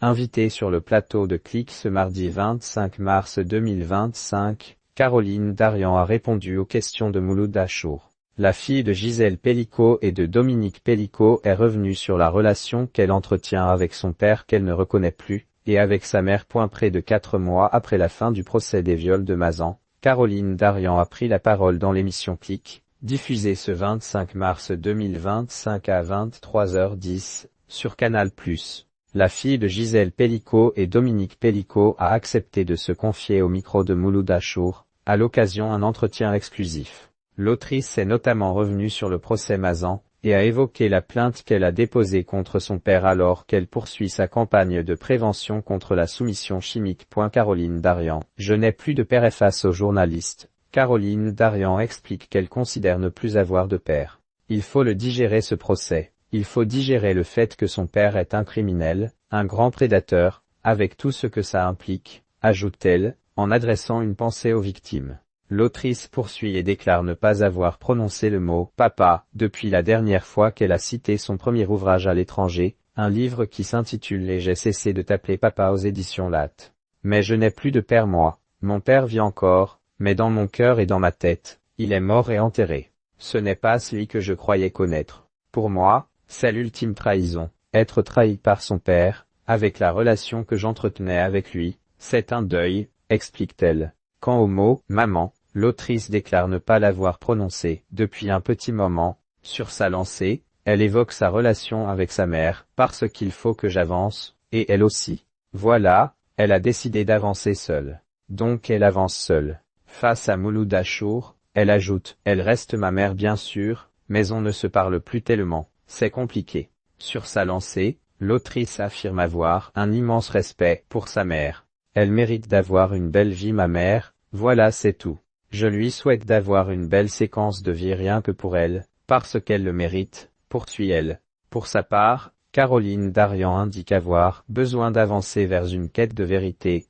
Invitée sur le plateau de Click ce mardi 25 mars 2025, Caroline Darian a répondu aux questions de Mouloud Achour. La fille de Gisèle Pelicot et de Dominique Pelicot est revenue sur la relation qu'elle entretient avec son père qu'elle ne reconnaît plus, et avec sa mère. Près de 4 mois après la fin du procès des viols de Mazan, Caroline Darian a pris la parole dans l'émission Click, diffusée ce 25 mars 2025 à 23h10, sur Canal+. La fille de Gisèle Pelicot et Dominique Pelicot a accepté de se confier au micro de Mouloud Achour, à l'occasion d'un entretien exclusif. L'autrice est notamment revenue sur le procès Mazan, et a évoqué la plainte qu'elle a déposée contre son père alors qu'elle poursuit sa campagne de prévention contre la soumission chimique. Caroline Darian: Je n'ai plus de père. Face aux journalistes, Caroline Darian explique qu'elle considère ne plus avoir de père. Il faut le digérer, ce procès. Il faut digérer le fait que son père est un criminel, un grand prédateur, avec tout ce que ça implique, ajoute-t-elle, en adressant une pensée aux victimes. L'autrice poursuit et déclare ne pas avoir prononcé le mot « papa » depuis la dernière fois qu'elle a cité son premier ouvrage à l'étranger, un livre qui s'intitule « Et j'ai cessé de t'appeler papa » aux éditions Latte. Mais je n'ai plus de père moi. Mon père vit encore, mais dans mon cœur et dans ma tête, il est mort et enterré. Ce n'est pas celui que je croyais connaître. Pour moi, c'est l'ultime trahison. Être trahi par son père, avec la relation que j'entretenais avec lui, c'est un deuil, explique-t-elle. Quant au mot « maman », l'autrice déclare ne pas l'avoir prononcé depuis un petit moment. Sur sa lancée, elle évoque sa relation avec sa mère, parce qu'il faut que j'avance, et elle aussi. Voilà, elle a décidé d'avancer seule. Donc elle avance seule. Face à Mouloud Achour, elle ajoute « Elle reste ma mère bien sûr, mais on ne se parle plus tellement. C'est compliqué ». Sur sa lancée, l'autrice affirme avoir un immense respect pour sa mère. Elle mérite d'avoir une belle vie, ma mère, voilà, c'est tout. Je lui souhaite d'avoir une belle séquence de vie rien que pour elle, parce qu'elle le mérite, poursuit-elle. Pour sa part, Caroline Darian indique avoir besoin d'avancer vers une quête de vérité,